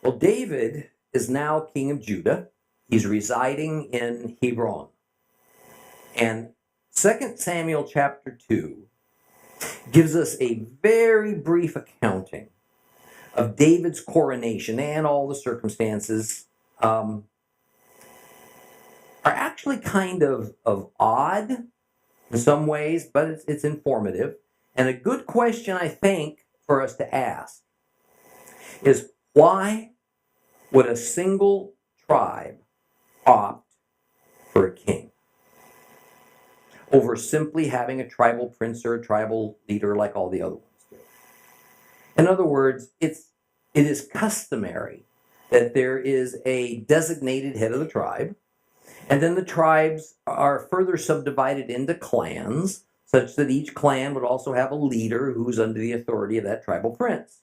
Well, David is now king of Judah. He's residing in Hebron. And 2 Samuel chapter 2 gives us a very brief accounting of David's coronation, and all the circumstances are actually kind of odd in some ways, but it's informative. And a good question, I think, for us to ask is, why would a single tribe opt for a king over simply having a tribal prince or a tribal leader like all the other ones do? In other words, it is customary that there is a designated head of the tribe, and then the tribes are further subdivided into clans, such that each clan would also have a leader who's under the authority of that tribal prince.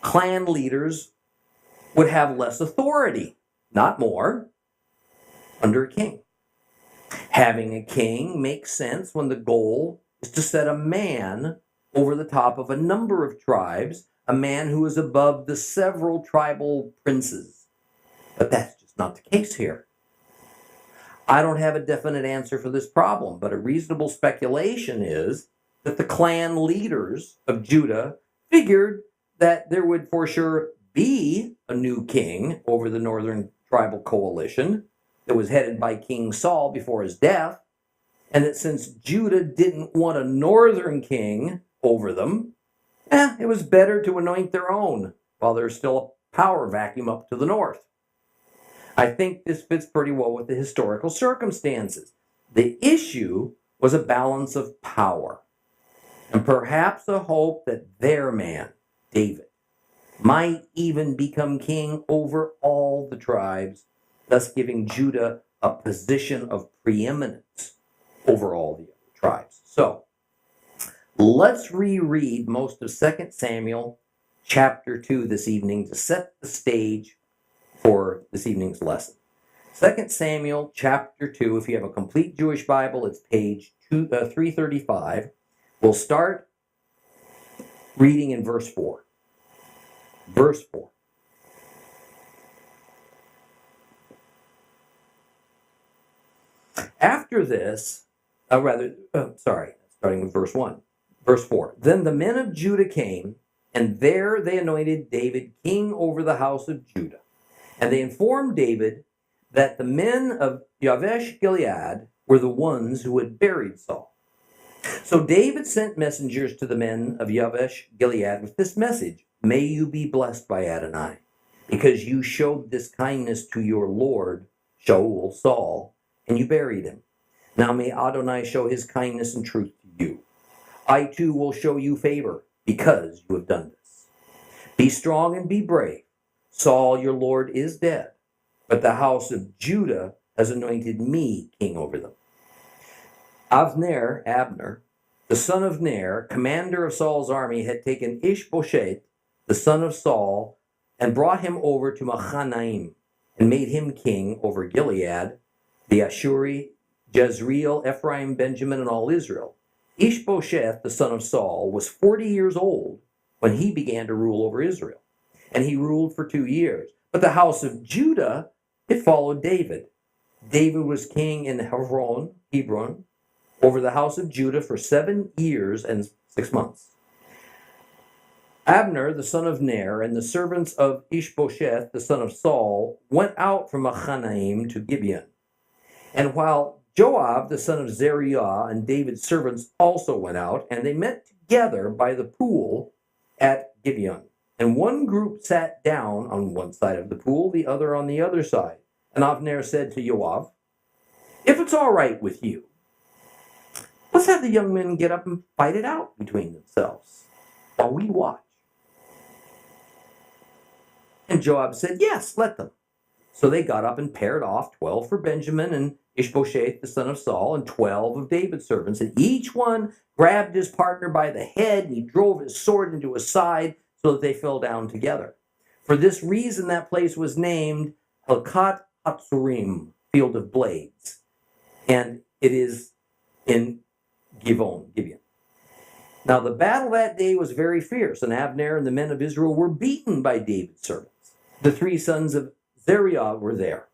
Clan leaders would have less authority, not more, under a king. Having a king makes sense when the goal is to set a man over the top of a number of tribes, a man who is above the several tribal princes. But that's just not the case here. I don't have a definite answer for this problem, but a reasonable speculation is that the clan leaders of Judah figured that there would for sure be a new king over the northern tribal coalition that was headed by King Saul before his death, and that since Judah didn't want a northern king over them, it was better to anoint their own while there's still a power vacuum up to the north. I think this fits pretty well with the historical circumstances. The issue was a balance of power, and perhaps a hope that their man, David, might even become king over all the tribes, thus giving Judah a position of preeminence over all the other tribes. So, let's reread most of 2 Samuel chapter 2 this evening to set the stage for this evening's lesson. 2 Samuel chapter 2, if you have a complete Jewish Bible, it's page 335. We'll start reading in verse 4. Verse 4. After this, starting with verse 1. Verse 4. Then the men of Judah came, and there they anointed David king over the house of Judah. And they informed David that the men of Jabesh-Gilead were the ones who had buried Saul. So David sent messengers to the men of Jabesh-Gilead with this message: May you be blessed by Adonai, because you showed this kindness to your lord, Saul, and you buried him. Now may Adonai show his kindness and truth to you. I too will show you favor, because you have done this. Be strong and be brave. Saul, your lord, is dead, but the house of Judah has anointed me king over them. Abner, the son of Ner, commander of Saul's army, had taken Ishbosheth, the son of Saul, and brought him over to Mahanaim, and made him king over Gilead, the Ashuri, Jezreel, Ephraim, Benjamin, and all Israel. Ishbosheth, the son of Saul, was 40 years old when he began to rule over Israel, and he ruled for 2 years. But the house of Judah, it followed David. David was king in Hebron, over the house of Judah for 7 years and 6 months. Abner, the son of Ner, and the servants of Ishbosheth, the son of Saul, went out from Mahanaim to Gibeon. And while Joab, the son of Zeruiah, and David's servants also went out, and they met together by the pool at Gibeon. And one group sat down on one side of the pool, the other on the other side. And Abner said to Joab, if it's all right with you, let's have the young men get up and fight it out between themselves while we watch. And Joab said, yes, let them. So they got up and paired off 12 for Benjamin and Ishbosheth, the son of Saul, and 12 of David's servants. And each one grabbed his partner by the head, and he drove his sword into his side so that they fell down together. For this reason, that place was named Helkat Hatzurim, Field of Blades. And it is in Gibeon. Now the battle that day was very fierce, and Abner and the men of Israel were beaten by David's servants. The three sons of Zeruiah were there: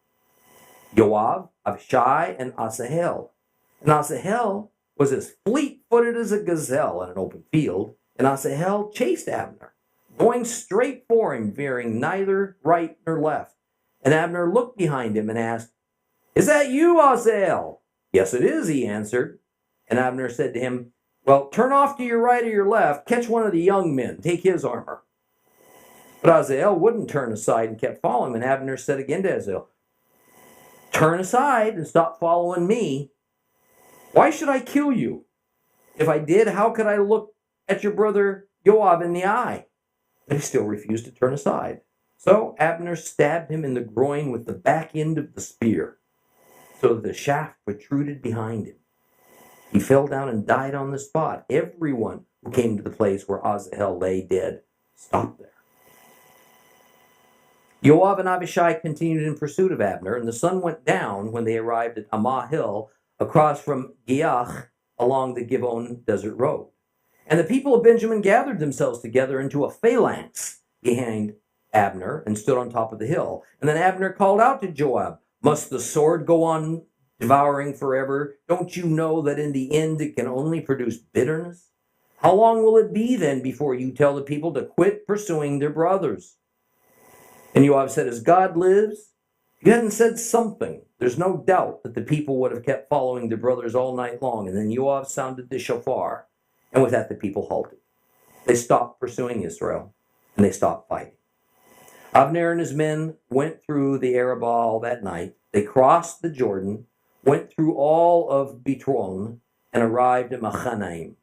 Joab, Abishai, and Asahel. And Asahel was as fleet-footed as a gazelle in an open field, and Asahel chased Abner, going straight for him, veering neither right nor left. And Abner looked behind him and asked, "Is that you, Asahel?" "Yes, it is," he answered. And Abner said to him, "Well, turn off to your right or your left, catch one of the young men, take his armor." But Asahel wouldn't turn aside and kept following him. And Abner said again to Asahel, "Turn aside and stop following me. Why should I kill you? If I did, how could I look at your brother Joab in the eye?" But he still refused to turn aside. So Abner stabbed him in the groin with the back end of the spear, so that the shaft protruded behind him. He fell down and died on the spot. Everyone who came to the place where Asahel lay dead stopped there. Joab and Abishai continued in pursuit of Abner, and the sun went down when they arrived at Ammah Hill, across from Giach, along the Gibeon desert road. And the people of Benjamin gathered themselves together into a phalanx behind Abner and stood on top of the hill. And then Abner called out to Joab, "Must the sword go on devouring forever? Don't you know that in the end it can only produce bitterness? How long will it be then before you tell the people to quit pursuing their brothers?" And Joab said, "As God lives, if you hadn't said something, there's no doubt that the people would have kept following their brothers all night long." And then Joab sounded the shofar, and with that the people halted. They stopped pursuing Israel, and they stopped fighting. Abner and his men went through the Eshba'al that night. They crossed the Jordan, went through all of Bitron, and arrived at Machanaim.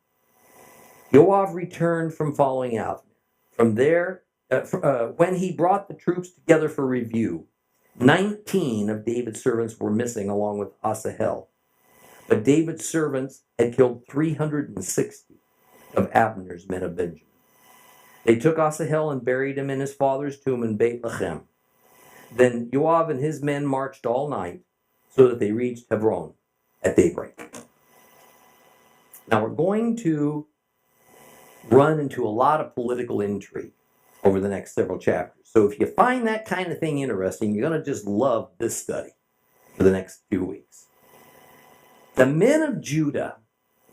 Joab returned from following Abner. From there, when he brought the troops together for review, 19 of David's servants were missing along with Asahel. But David's servants had killed 360 of Abner's men of Benjamin. They took Asahel and buried him in his father's tomb in Bethlehem. Then Joab and his men marched all night so that they reached Hebron at daybreak. Now we're going to run into a lot of political intrigue over the next several chapters. So if you find that kind of thing interesting, you're going to just love this study for the next few weeks. The men of Judah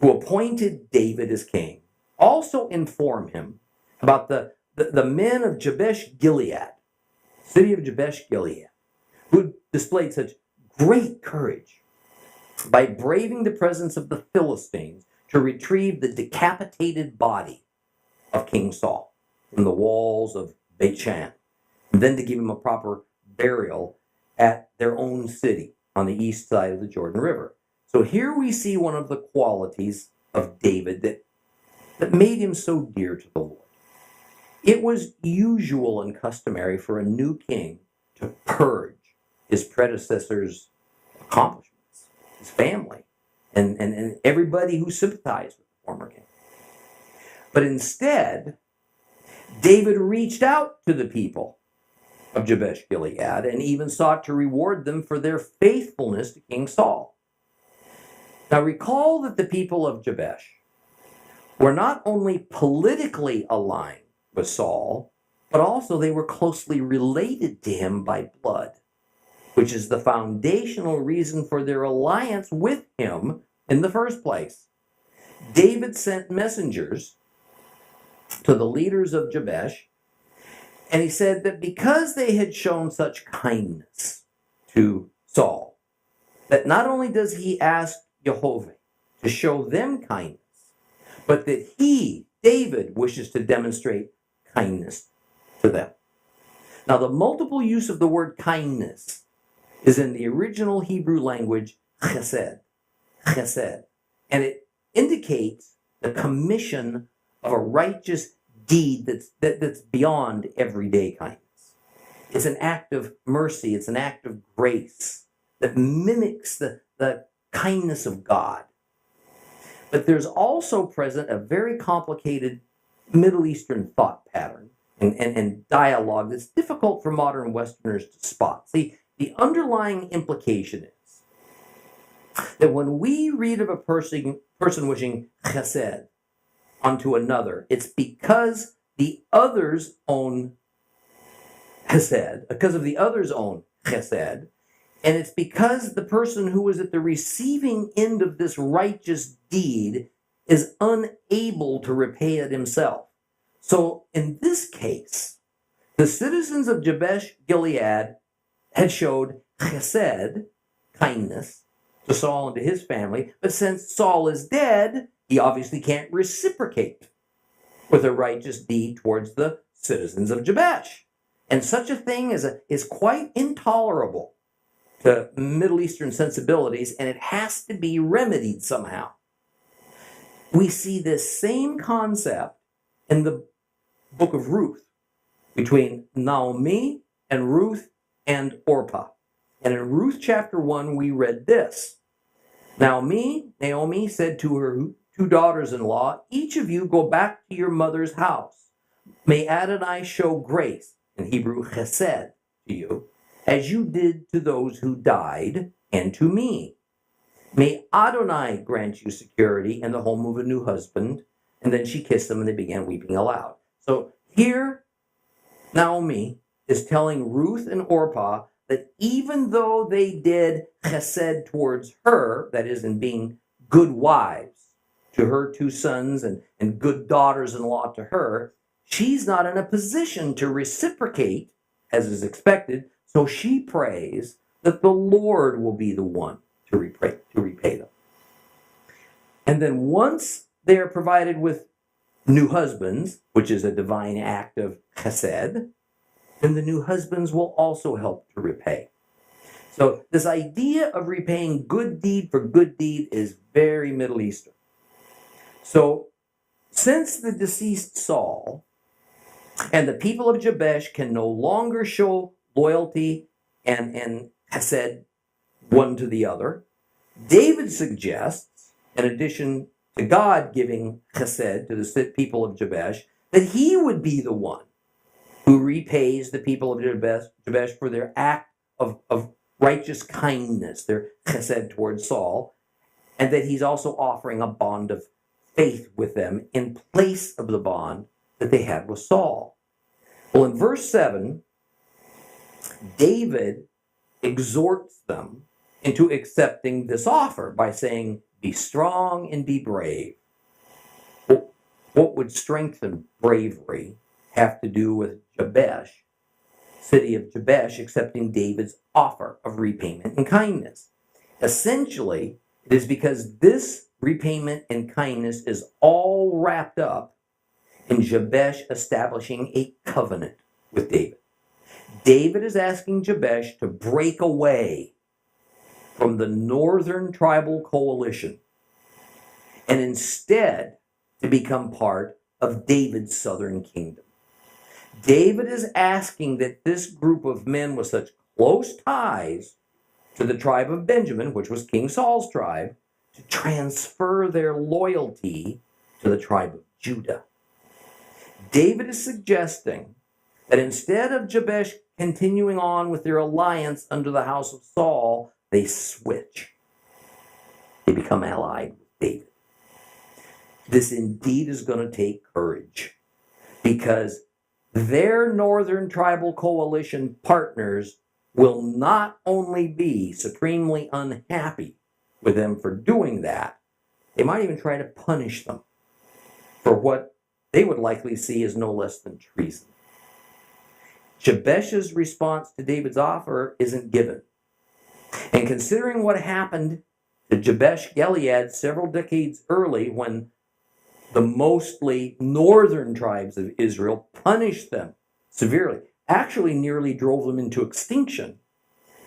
who appointed David as king also inform him about the men of Jabesh-Gilead, city of Jabesh-Gilead, who displayed such great courage by braving the presence of the Philistines to retrieve the decapitated body of King Saul from the walls of Beit-Shan, and then to give him a proper burial at their own city on the east side of the Jordan River. So here we see one of the qualities of David that made him so dear to the Lord. It was usual and customary for a new king to purge his predecessor's accomplishments, his family, and everybody who sympathized with the former king. But instead, David reached out to the people of Jabesh-Gilead and even sought to reward them for their faithfulness to King Saul. Now recall that the people of Jabesh were not only politically aligned with Saul, but also they were closely related to him by blood, which is the foundational reason for their alliance with him in the first place. David sent messengers to the leaders of Jabesh, and he said that because they had shown such kindness to Saul, that not only does he ask Jehovah to show them kindness, but that he, David, wishes to demonstrate kindness to them. Now, the multiple use of the word kindness is in the original Hebrew language chesed, and it indicates the commission of a righteous deed that's beyond everyday kindness. It's an act of mercy. It's an act of grace that mimics the kindness of God. But there's also present a very complicated Middle Eastern thought pattern and dialogue that's difficult for modern Westerners to spot. See, the underlying implication is that when we read of a person wishing chesed, onto another. It's because the others own chesed, because of the others own chesed, and it's because the person who is at the receiving end of this righteous deed is unable to repay it himself. So in this case, the citizens of Jabesh-Gilead had showed chesed, kindness, to Saul and to his family, but since Saul is dead, he obviously can't reciprocate with a righteous deed towards the citizens of Jabesh. And such a thing is quite intolerable to Middle Eastern sensibilities, and it has to be remedied somehow. We see this same concept in the book of Ruth between Naomi and Ruth and Orpah. And in Ruth chapter 1, we read this. Naomi said to her 2 daughters-in-law, each of you go back to your mother's house. May Adonai show grace, in Hebrew chesed, to you, as you did to those who died, and to me. May Adonai grant you security in the home of a new husband. And then she kissed them and they began weeping aloud. So here, Naomi is telling Ruth and Orpah that even though they did chesed towards her, that is, in being good wives to her 2 sons and good daughters-in-law to her, she's not in a position to reciprocate, as is expected, so she prays that the Lord will be the one to repay them. And then once they are provided with new husbands, which is a divine act of chesed, then the new husbands will also help to repay. So this idea of repaying good deed for good deed is very Middle Eastern. So since the deceased Saul and the people of Jabesh can no longer show loyalty and chesed one to the other, David suggests, in addition to God giving chesed to the people of Jabesh, that he would be the one who repays the people of Jabesh for their act of righteous kindness, their chesed towards Saul, and that he's also offering a bond of faith with them in place of the bond that they had with Saul. Well, in verse 7, David exhorts them into accepting this offer by saying, be strong and be brave. What would strengthen bravery have to do with Jabesh, city of Jabesh, accepting David's offer of repayment and kindness? Essentially, it is because this repayment and kindness is all wrapped up in Jabesh establishing a covenant with David. David is asking Jabesh to break away from the northern tribal coalition and instead to become part of David's southern kingdom. David is asking that this group of men with such close ties to the tribe of Benjamin, which was King Saul's tribe, to transfer their loyalty to the tribe of Judah. David is suggesting that instead of Jabesh continuing on with their alliance under the house of Saul, they switch. They become allied with David. This indeed is going to take courage, because their northern tribal coalition partners will not only be supremely unhappy with them for doing that, they might even try to punish them for what they would likely see as no less than treason. Jabesh's response to David's offer isn't given. And considering what happened to Jabesh-Gilead several decades early, when the mostly northern tribes of Israel punished them severely, actually nearly drove them into extinction,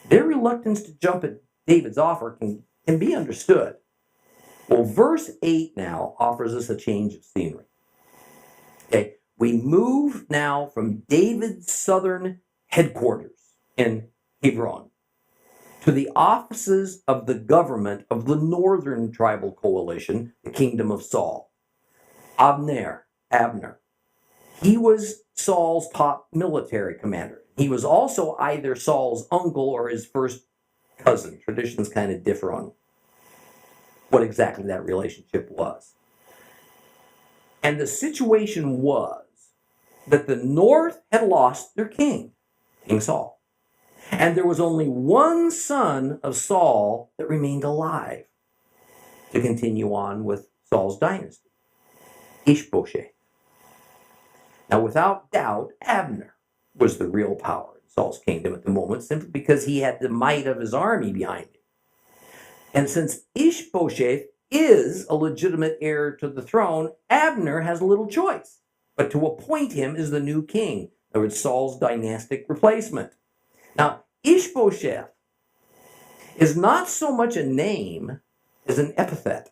their reluctance to jump at David's offer can be understood. Well, verse 8 now offers us a change of scenery. Okay, we move now from David's southern headquarters in Hebron to the offices of the government of the northern tribal coalition, the kingdom of Saul. Abner, he was Saul's top military commander. He was also either Saul's uncle or his first cousin. Traditions kind of differ on what exactly that relationship was. And the situation was that the north had lost their king, King Saul. And there was only one son of Saul that remained alive to continue on with Saul's dynasty, Ishbosheth. Now, without doubt, Abner was the real power in Saul's kingdom at the moment, simply because he had the might of his army behind him. And since Ishbosheth is a legitimate heir to the throne, Abner has little choice but to appoint him as the new king. In other words, Saul's dynastic replacement. Now, Ishbosheth is not so much a name as an epithet.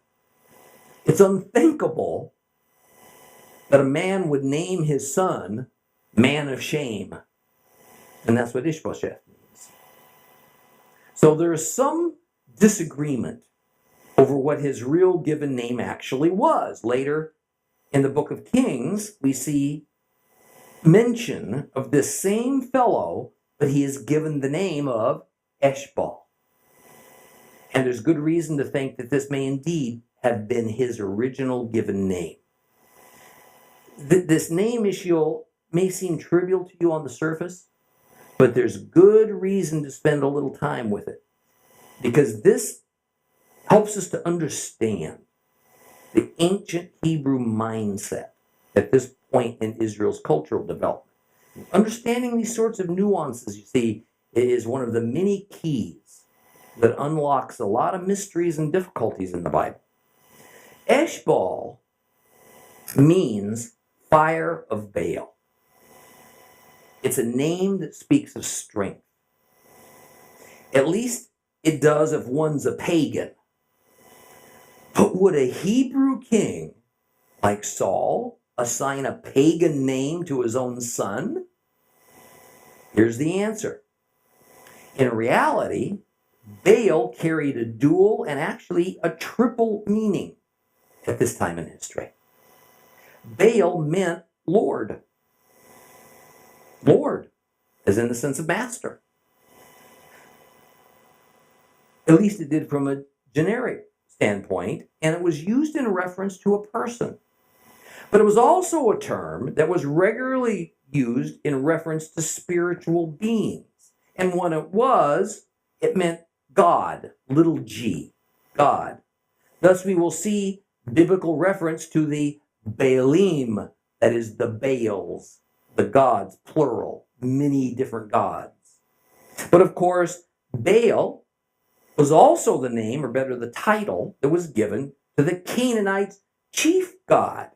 It's unthinkable that a man would name his son man of shame. And that's what Ishbosheth means. So there is some disagreement over what his real given name actually was. Later in the book of Kings, we see mention of this same fellow, but he is given the name of Eshba'al. And there's good reason to think that this may indeed have been his original given name. This name issue may seem trivial to you on the surface, but there's good reason to spend a little time with it, because this helps us to understand the ancient Hebrew mindset at this point in Israel's cultural development. Understanding these sorts of nuances, you see, is one of the many keys that unlocks a lot of mysteries and difficulties in the Bible. Eshba'al means fire of Baal. It's a name that speaks of strength. At least it does if one's a pagan. But would a Hebrew king like Saul assign a pagan name to his own son? Here's the answer. In reality, Baal carried a dual and actually a triple meaning at this time in history. Baal meant Lord. Lord, as in the sense of master. At least it did from a generic standpoint, and it was used in reference to a person. But it was also a term that was regularly used in reference to spiritual beings. And when it meant God, little g, God. Thus we will see biblical reference to the Baalim, that is the Baals, the gods, plural, many different gods. But of course, Baal was also the name, or better, the title that was given to the Canaanites' chief god,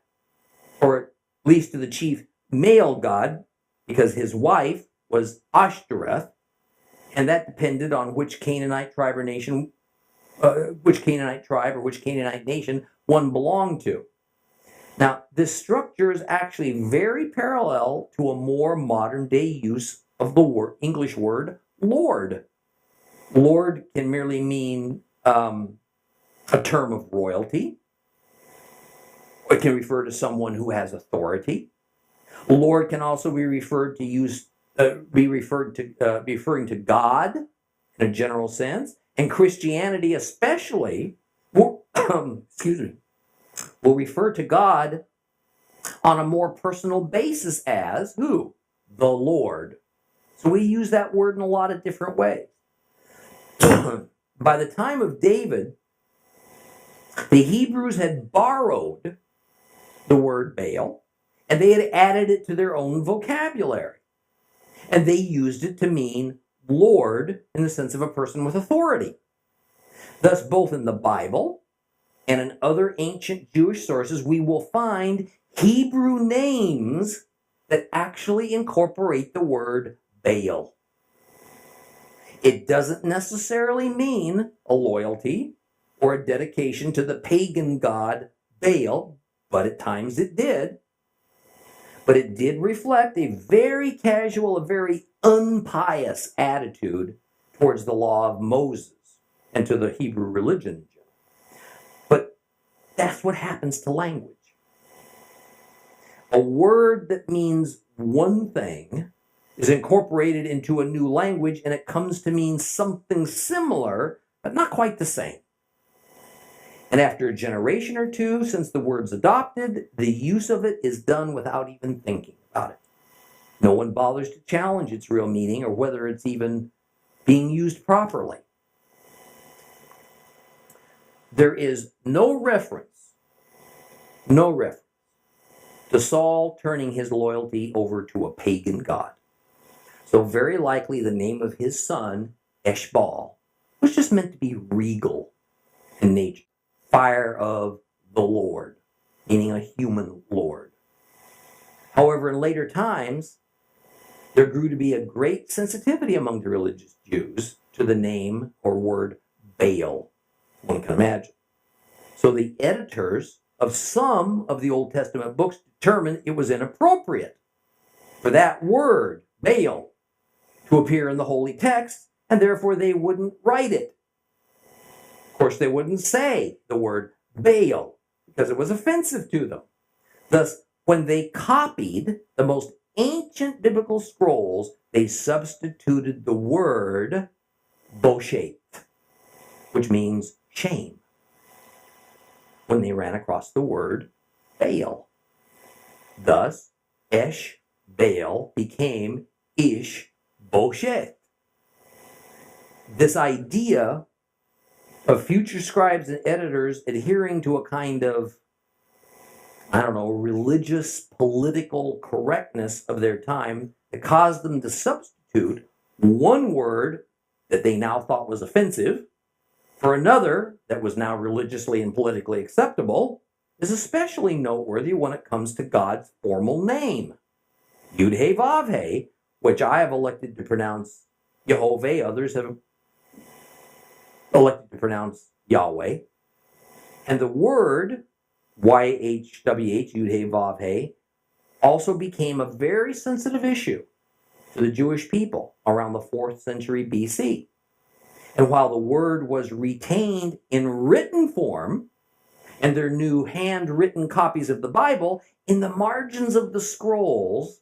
or at least to the chief male god, because his wife was Ashtoreth, and that depended on which Canaanite tribe or nation, which Canaanite tribe or which Canaanite nation one belonged to. Now, this structure is actually very parallel to a more modern day use of the English word Lord. Lord can merely mean a term of royalty. It can refer to someone who has authority. Lord can also be referred to referring to God in a general sense, and Christianity especially will refer to God on a more personal basis as who? The Lord. So we use that word in a lot of different ways. By the time of David, the Hebrews had borrowed the word Baal, and they had added it to their own vocabulary. And they used it to mean Lord in the sense of a person with authority. Thus, both in the Bible and in other ancient Jewish sources, we will find Hebrew names that actually incorporate the word Baal. It doesn't necessarily mean a loyalty or a dedication to the pagan god Baal, but at times it did. But it did reflect a very casual, a very unpious attitude towards the law of Moses and to the Hebrew religion in general. But that's what happens to language. A word that means one thing is incorporated into a new language, and it comes to mean something similar, but not quite the same. And after a generation or two since the word's adopted, the use of it is done without even thinking about it. No one bothers to challenge its real meaning or whether it's even being used properly. There is no reference to Saul turning his loyalty over to a pagan god. So very likely the name of his son, Eshba'al, was just meant to be regal in nature. Fire of the Lord, meaning a human lord. However, in later times, there grew to be a great sensitivity among the religious Jews to the name or word Baal, one can imagine. So the editors of some of the Old Testament books determined it was inappropriate for that word, Baal, to appear in the holy text, and therefore they wouldn't write it. Of course, they wouldn't say the word Baal because it was offensive to them. Thus, when they copied the most ancient biblical scrolls, they substituted the word bosheth, which means shame, when they ran across the word Baal. Thus, Eshba'al became Ishbosheth. This idea of future scribes and editors adhering to a kind of, religious, political correctness of their time that caused them to substitute one word that they now thought was offensive for another that was now religiously and politically acceptable is especially noteworthy when it comes to God's formal name. Yud-He-Vav-He, which I have elected to pronounce Yehovah, others have elected to pronounce Yahweh. And the word YHWH, Yud-He-Vav-He, also became a very sensitive issue to the Jewish people around the 4th century BC. And while the word was retained in written form, and their new handwritten copies of the Bible, in the margins of the scrolls,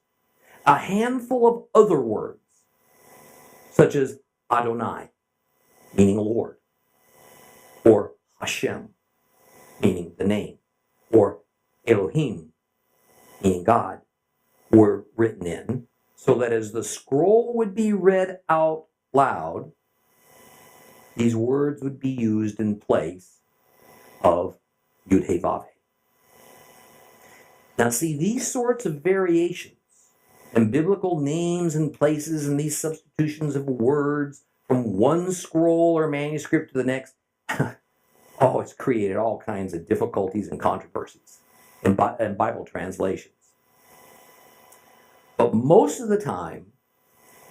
a handful of other words, such as Adonai, meaning Lord, or Hashem, meaning the name, or Elohim, meaning God, were written in, so that as the scroll would be read out loud, these words would be used in place of Yud-He-Vav-He. Now see, these sorts of variations in biblical names and places and these substitutions of words from one scroll or manuscript to the next, it's created all kinds of difficulties and controversies in Bible translations. But most of the time,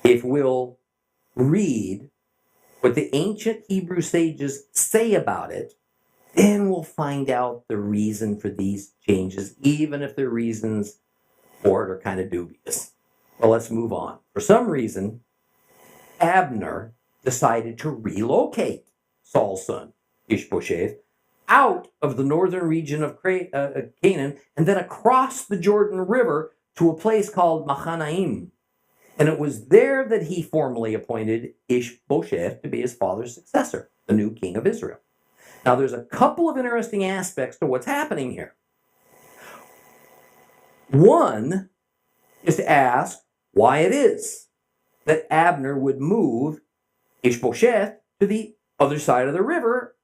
if we'll read what the ancient Hebrew sages say about it, then we'll find out the reason for these changes, even if the reasons for it are kind of dubious. Well, let's move on. For some reason, Abner decided to relocate Saul's son, Ishbosheth, out of the northern region of Canaan and then across the Jordan River to a place called Mahanaim. And it was there that he formally appointed Ishbosheth to be his father's successor, the new king of Israel. Now, there's a couple of interesting aspects to what's happening here. One is to ask why it is that Abner would move Ishbosheth to the other side of the river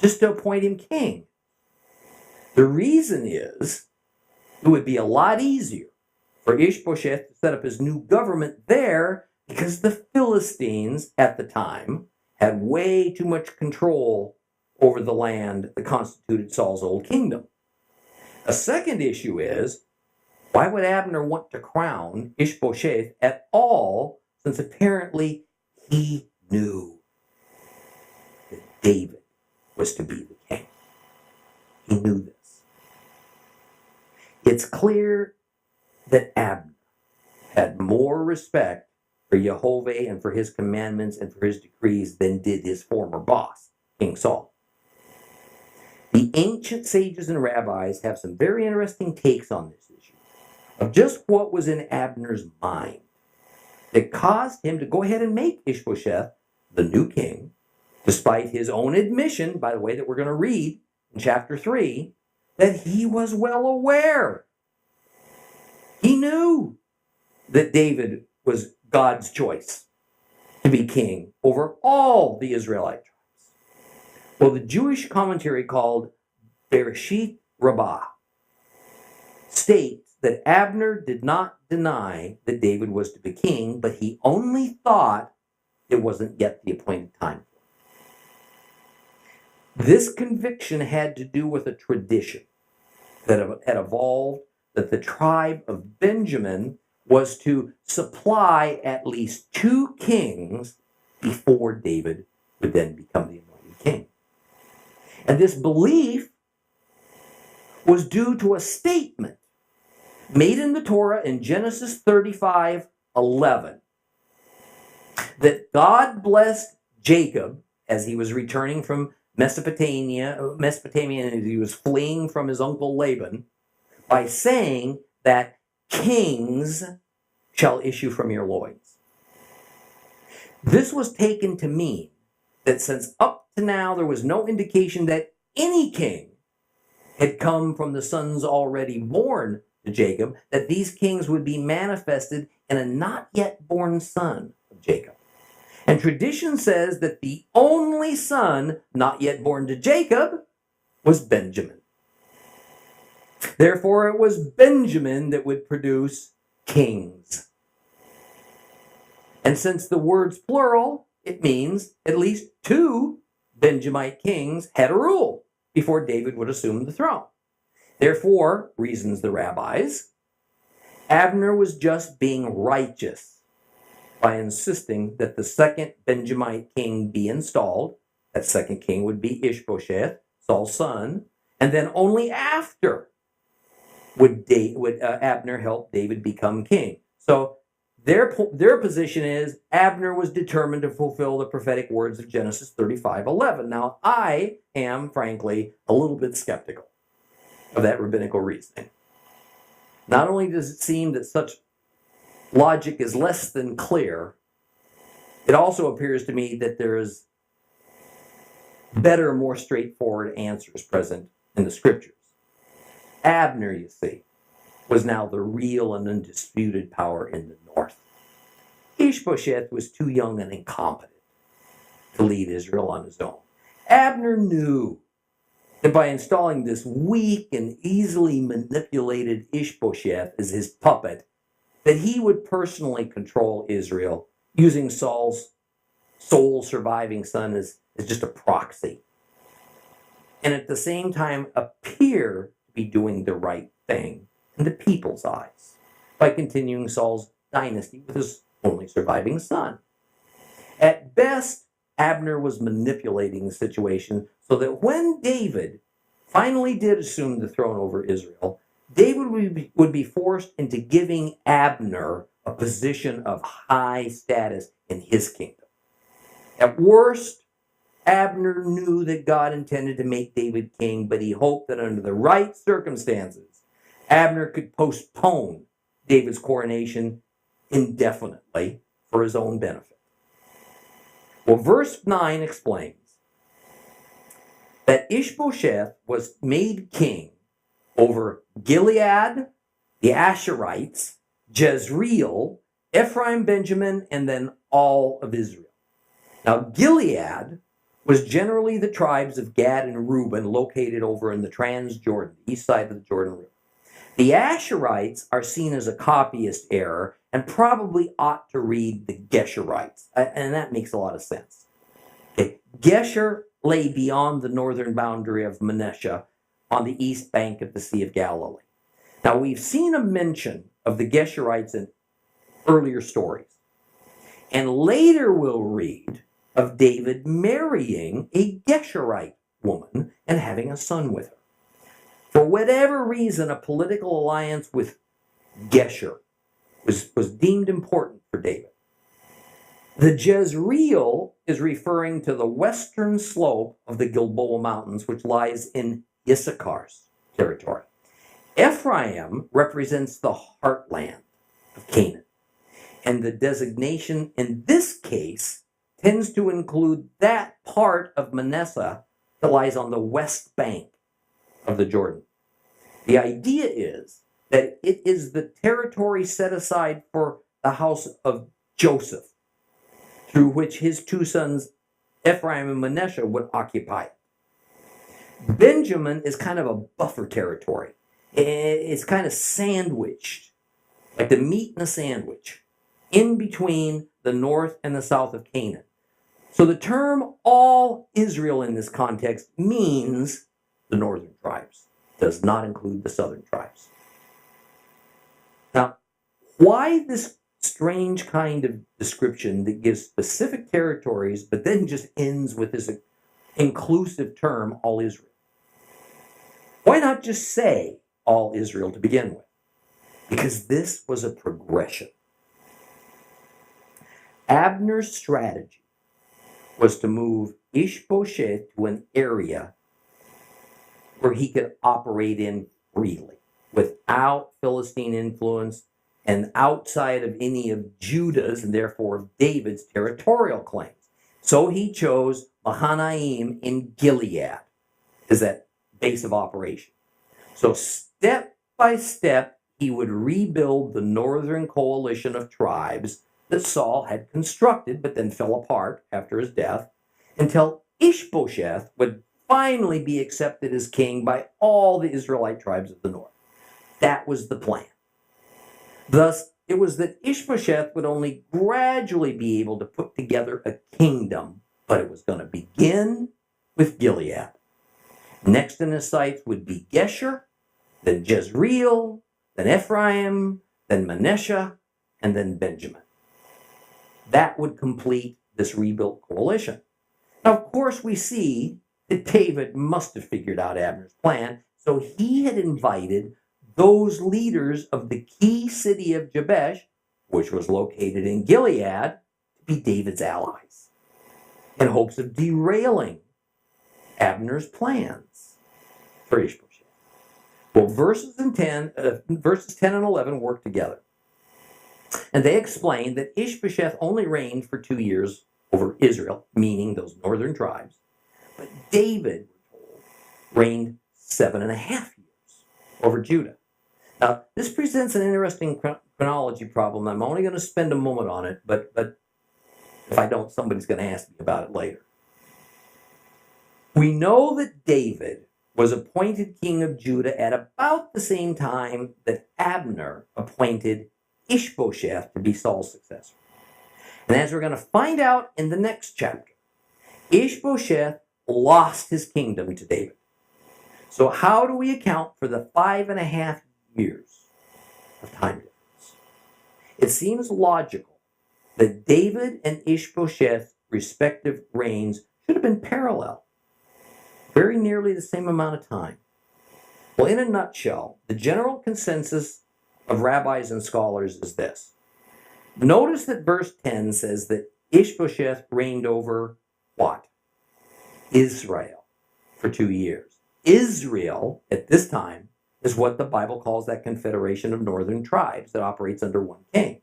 just to appoint him king. The reason is it would be a lot easier for Ishbosheth to set up his new government there because the Philistines at the time had way too much control over the land that constituted Saul's old kingdom. A second issue is, why would Abner want to crown Ishbosheth at all, since apparently he knew that David was to be the king? He knew this. It's clear that Abner had more respect for Yehovah and for his commandments and for his decrees than did his former boss, King Saul. The ancient sages and rabbis have some very interesting takes on this issue of just what was in Abner's mind that caused him to go ahead and make Ishbosheth the new king, despite his own admission, by the way, that we're going to read in chapter 3 that he was well aware. He knew that David was God's choice to be king over all the Israelite tribes. Well, the Jewish commentary called Bereshit Rabbah states that Abner did not deny that David was to be king, but he only thought it wasn't yet the appointed time. This conviction had to do with a tradition that had evolved, that the tribe of Benjamin was to supply at least 2 kings before David would then become the anointed king. And this belief was due to a statement made in the Torah in Genesis 35:11 that God blessed Jacob as he was returning from Mesopotamia, and he was fleeing from his uncle Laban, by saying that kings shall issue from your loins. This was taken to mean that since up to now there was no indication that any king had come from the sons already born to Jacob, that these kings would be manifested in a not yet born son of Jacob. And tradition says that the only son not yet born to Jacob was Benjamin. Therefore, it was Benjamin that would produce kings. And since the word's plural, it means at least 2 Benjamite kings had to rule before David would assume the throne. Therefore, reasons the rabbis, Abner was just being righteous by insisting that the second Benjamite king be installed. That second king would be Ishbosheth, Saul's son, and then only after would Abner help David become king. So their position is Abner was determined to fulfill the prophetic words of Genesis 35:11. Now, I am, frankly, a little bit skeptical of that rabbinical reasoning. Not only does it seem that such logic is less than clear, it also appears to me that there is better, more straightforward answers present in the scriptures. Abner, you see, was now the real and undisputed power in the north. Ishbosheth was too young and incompetent to lead Israel on his own. Abner knew that by installing this weak and easily manipulated Ishbosheth as his puppet, that he would personally control Israel, using Saul's sole surviving son as just a proxy, and at the same time appear to be doing the right thing in the people's eyes by continuing Saul's dynasty with his only surviving son. At best, Abner was manipulating the situation so that when David finally did assume the throne over Israel, David would be forced into giving Abner a position of high status in his kingdom. At worst, Abner knew that God intended to make David king, but he hoped that under the right circumstances, Abner could postpone David's coronation indefinitely for his own benefit. Well, verse 9 explains that Ishbosheth was made king over Gilead, the Asherites, Jezreel, Ephraim, Benjamin, and then all of Israel. Now, Gilead was generally the tribes of Gad and Reuben located over in the Transjordan, east side of the Jordan River. The Asherites are seen as a copyist error and probably ought to read the Geshurites, and that makes a lot of sense. Okay. Gesher lay beyond the northern boundary of Manasseh on the east bank of the Sea of Galilee. Now, we've seen a mention of the Geshurites in earlier stories, and later we'll read of David marrying a Geshurite woman and having a son with her. For whatever reason, a political alliance with Gesher was deemed important for David. The Jezreel is referring to the western slope of the Gilboa Mountains, which lies in Issachar's territory. Ephraim represents the heartland of Canaan, and the designation in this case tends to include that part of Manasseh that lies on the west bank of the Jordan. The idea is that it is the territory set aside for the house of Joseph, through which his two sons, Ephraim and Manasseh, would occupy it. Benjamin is kind of a buffer territory. It's kind of sandwiched, like the meat in a sandwich, in between the north and the south of Canaan. So the term all Israel in this context means the northern tribes, does not include the southern tribes. Now, why this strange kind of description that gives specific territories, but then just ends with this inclusive term, all Israel? Why not just say all Israel to begin with? Because this was a progression. Abner's strategy was to move Ishbosheth to an area where he could operate in freely, without Philistine influence and outside of any of Judah's and therefore of David's territorial claims. So he chose Mahanaim in Gilead as that base of operation. So step by step, he would rebuild the northern coalition of tribes that Saul had constructed, but then fell apart after his death, until Ishbosheth would finally be accepted as king by all the Israelite tribes of the north. That was the plan. Thus, it was that Ishbosheth would only gradually be able to put together a kingdom, but it was going to begin with Gilead. Next in his sights would be Gesher, then Jezreel, then Ephraim, then Manasseh, and then Benjamin. That would complete this rebuilt coalition. Now, of course, we see that David must have figured out Abner's plan, so he had invited those leaders of the key city of Jabesh, which was located in Gilead, to be David's allies, in hopes of derailing Abner's plans for Ishbosheth. Well, verses 10 and 11 work together. And they explain that Ishbosheth only reigned for 2 years over Israel, meaning those northern tribes. But David, we're told, reigned 7.5 years over Judah. Now, this presents an interesting chronology problem. I'm only going to spend a moment on it, but if I don't, somebody's going to ask me about it later. We know that David was appointed king of Judah at about the same time that Abner appointed Ishbosheth to be Saul's successor. And as we're going to find out in the next chapter, Ishbosheth lost his kingdom to David. So how do we account for the 5.5 years of time difference? It seems logical that David and Ishbosheth's respective reigns should have been parallel, very nearly the same amount of time. Well, in a nutshell, the general consensus of rabbis and scholars is this. Notice that verse 10 says that Ishbosheth reigned over what? Israel for 2 years. Israel, at this time, is what the Bible calls that confederation of northern tribes that operates under one king.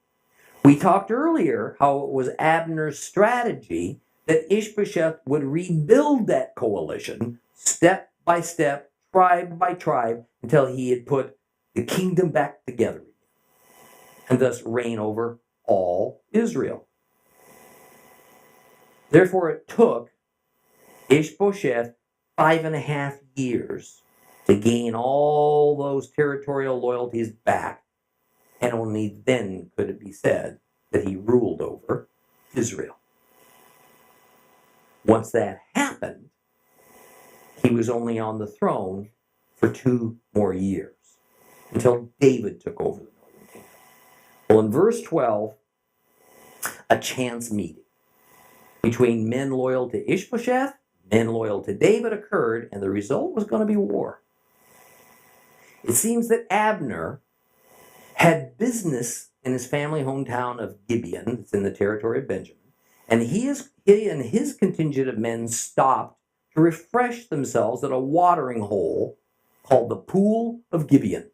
We talked earlier how it was Abner's strategy that Ishbosheth would rebuild that coalition step by step, tribe by tribe, until he had put the kingdom back together again, and thus reign over all Israel. Therefore, it took Ishbosheth 5.5 years to gain all those territorial loyalties back, and only then could it be said that he ruled over Israel. Once that happened, he was only on the throne for 2 more years, until David took over the northern kingdom. Well, in verse 12, a chance meeting between men loyal to Ishbosheth, men loyal to David occurred, and the result was going to be war. It seems that Abner had business in his family hometown of Gibeon, it's in the territory of Benjamin, and he and his contingent of men stopped to refresh themselves at a watering hole called the Pool of Gibeon.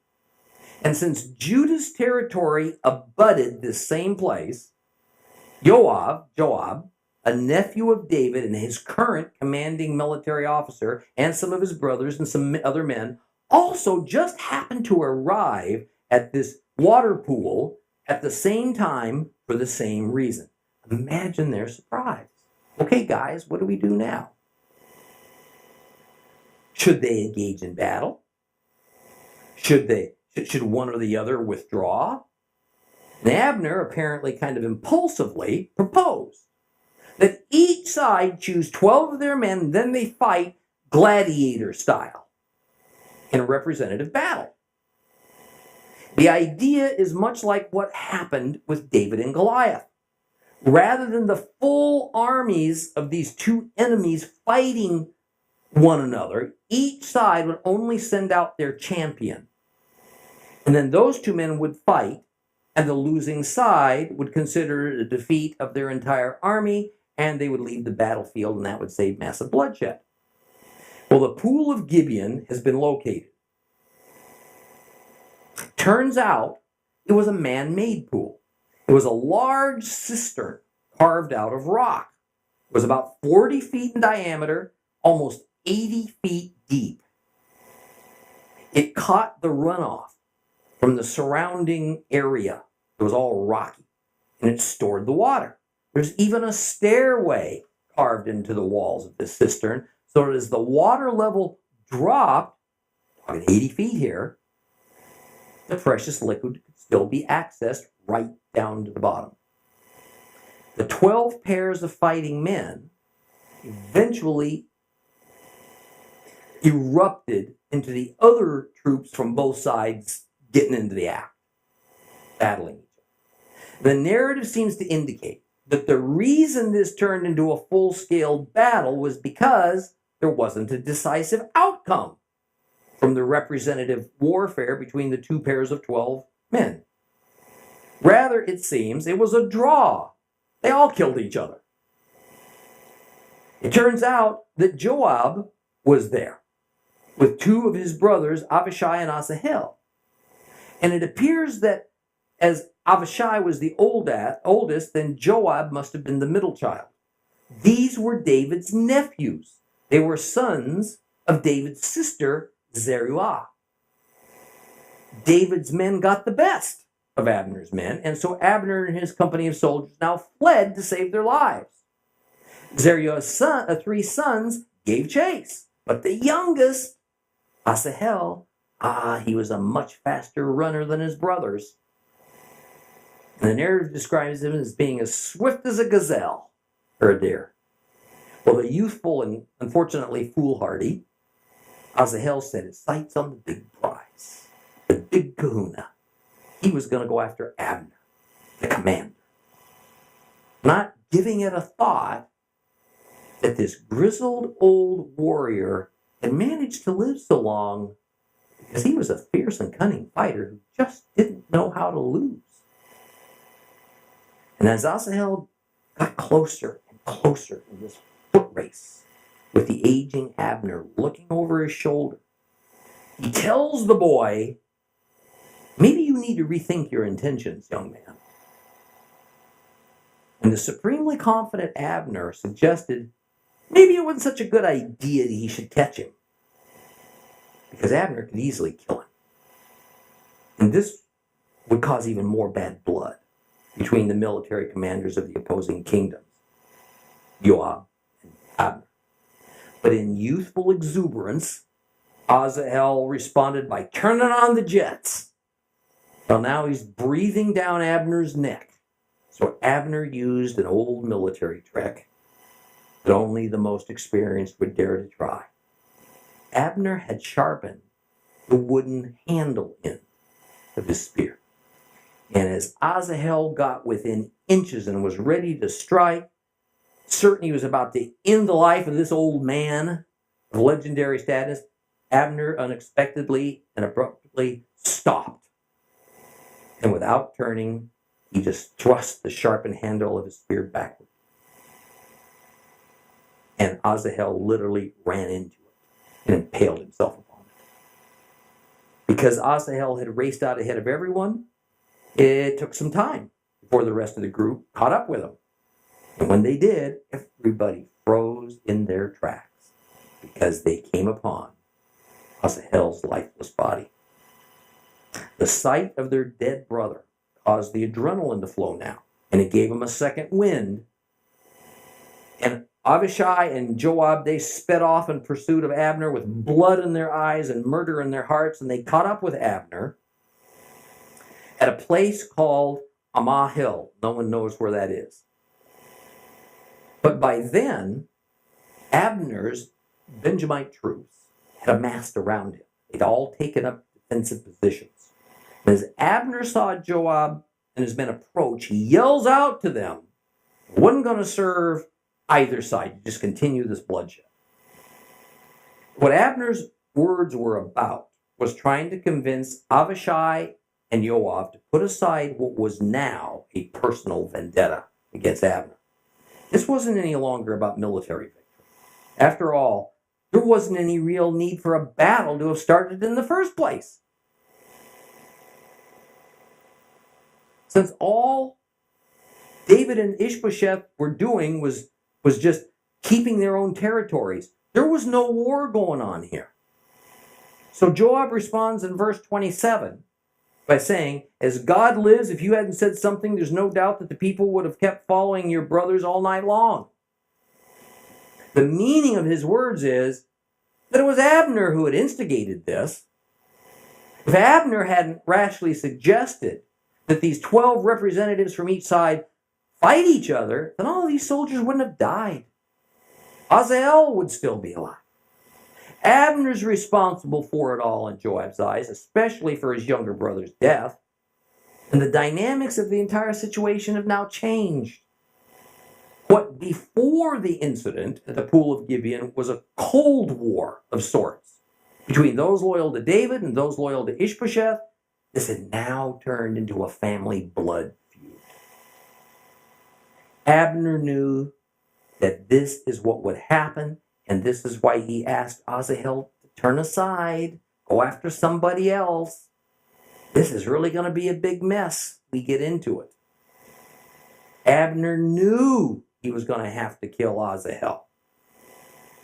And since Judah's territory abutted this same place, Joab a nephew of David and his current commanding military officer, and some of his brothers and some other men, also just happened to arrive at this water pool at the same time for the same reason. Imagine their surprise. Okay, guys, what do we do now? Should they engage in battle? Should one or the other withdraw? And Abner, apparently kind of impulsively, proposed that each side choose 12 of their men, and then they fight gladiator-style in a representative battle. The idea is much like what happened with David and Goliath. Rather than the full armies of these two enemies fighting one another, each side would only send out their champion. And then those two men would fight, and the losing side would consider the defeat of their entire army, and they would leave the battlefield, and that would save massive bloodshed. Well, the pool of Gibeon has been located. Turns out it was a man-made pool. It was a large cistern carved out of rock. It was about 40 feet in diameter, almost 80 feet deep. It caught the runoff from the surrounding area. It was all rocky, and it stored the water. There's even a stairway carved into the walls of this cistern, so that as the water level dropped, 80 feet here, the precious liquid could still be accessed right down to the bottom. The 12 pairs of fighting men eventually erupted into the other troops from both sides getting into the act, battling each other. The narrative seems to indicate that the reason this turned into a full-scale battle was because there wasn't a decisive outcome from the representative warfare between the two pairs of 12 men. Rather, it seems, it was a draw. They all killed each other. It turns out that Joab was there with two of his brothers, Abishai and Asahel. And it appears that as Abishai was the oldest, then Joab must have been the middle child. These were David's nephews. They were sons of David's sister, Zeruiah. David's men got the best of Abner's men, and so Abner and his company of soldiers now fled to save their lives. Zeruiah's three sons gave chase, but the youngest, Asahel, he was a much faster runner than his brothers. And the narrative describes him as being as swift as a gazelle or a deer. Well, the youthful and unfortunately foolhardy Asahel set his sights on the big prize, the big kahuna. He was going to go after Abner, the commander, not giving it a thought that this grizzled old warrior had managed to live so long because he was a fierce and cunning fighter who just didn't know how to lose. And as Asahel got closer and closer in this foot race with the aging Abner looking over his shoulder, he tells the boy, maybe you need to rethink your intentions, young man. And the supremely confident Abner suggested maybe it wasn't such a good idea that he should catch him, because Abner could easily kill him. And this would cause even more bad blood between the military commanders of the opposing kingdoms, Joab and Abner. But in youthful exuberance, Asahel responded by turning on the jets. Well, now he's breathing down Abner's neck. So Abner used an old military trick that only the most experienced would dare to try. Abner had sharpened the wooden handle end of his spear. And as Asahel got within inches and was ready to strike, certain he was about to end the life of this old man of legendary status, Abner unexpectedly and abruptly stopped. And without turning, he just thrust the sharpened handle of his spear backward. And Asahel literally ran into it and impaled himself upon it. Because Asahel had raced out ahead of everyone, it took some time before the rest of the group caught up with him. And when they did, everybody froze in their tracks because they came upon Asahel's lifeless body. The sight of their dead brother caused the adrenaline to flow now, and it gave them a second wind. And Abishai and Joab, they sped off in pursuit of Abner with blood in their eyes and murder in their hearts, and they caught up with Abner at a place called Asahel. No one knows where that is. But by then, Abner's Benjamite troops had amassed around him. They'd all taken up defensive positions. And as Abner saw Joab and his men approach, he yells out to them. He wasn't going to serve either side, just continue this bloodshed. What Abner's words were about was trying to convince Abishai and Joab to put aside what was now a personal vendetta against Abner. This wasn't any longer about military victory. After all, there wasn't any real need for a battle to have started in the first place. Since all David and Ishbosheth were doing was just keeping their own territories, there was no war going on here. So Joab responds in verse 27 by saying, as God lives, if you hadn't said something, there's no doubt that the people would have kept following your brothers all night long. The meaning of his words is that it was Abner who had instigated this. If Abner hadn't rashly suggested that these 12 representatives from each side fight each other, then all of these soldiers wouldn't have died. Asahel would still be alive. Abner's responsible for it all in Joab's eyes, especially for his younger brother's death. And the dynamics of the entire situation have now changed. What before the incident at the pool of Gibeon was a cold war of sorts between those loyal to David and those loyal to Ishbosheth, this had now turned into a family blood feud. Abner knew that this is what would happen, and this is why he asked Asahel to turn aside, go after somebody else. This is really going to be a big mess. We get into it. Abner knew he was going to have to kill Asahel.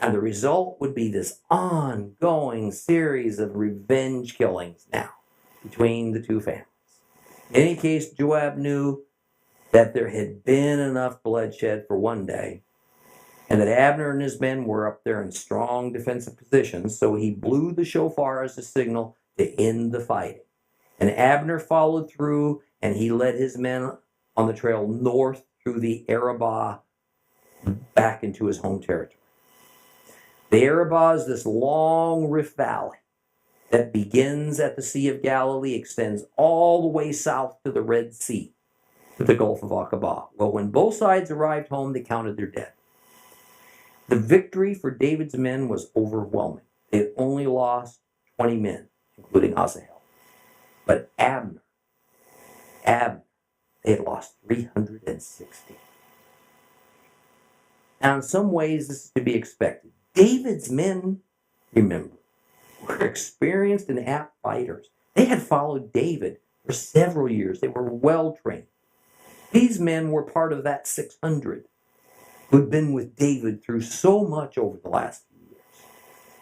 And the result would be this ongoing series of revenge killings now between the two families. In any case, Joab knew that there had been enough bloodshed for one day, and that Abner and his men were up there in strong defensive positions, so he blew the shofar as a signal to end the fighting. And Abner followed through, and he led his men on the trail north through the Arabah back into his home territory. The Arabah is this long rift valley that begins at the Sea of Galilee, extends all the way south to the Red Sea, to the Gulf of Aqaba. Well, when both sides arrived home, they counted their dead. The victory for David's men was overwhelming. They had only lost 20 men, including Asahel. But Abner, they had lost 360. Now, in some ways, this is to be expected. David's men, remember, were experienced and apt fighters. They had followed David for several years. They were well trained. These men were part of that 600 who had been with David through so much over the last few years.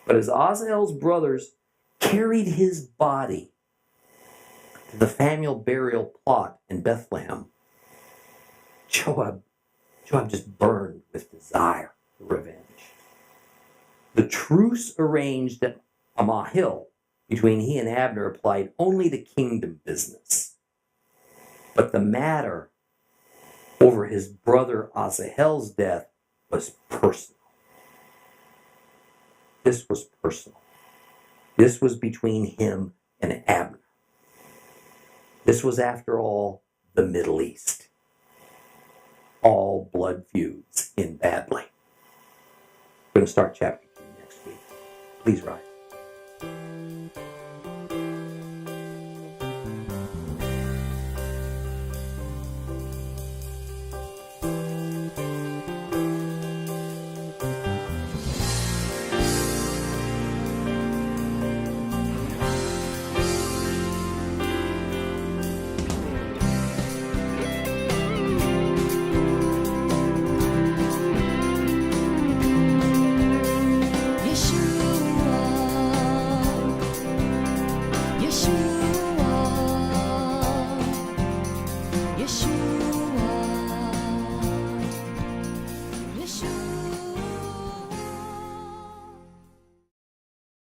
But as Asahel's brothers carried his body to the family burial plot in Bethlehem, Joab just burned with desire for revenge. The truce arranged at Asahel between he and Abner applied only to kingdom business. But the matter over his brother Asahel's death was personal. This was personal. This was between him and Abner. This was, after all, the Middle East. All blood feuds end badly. We're going to start chapter 2 next week. Please rise.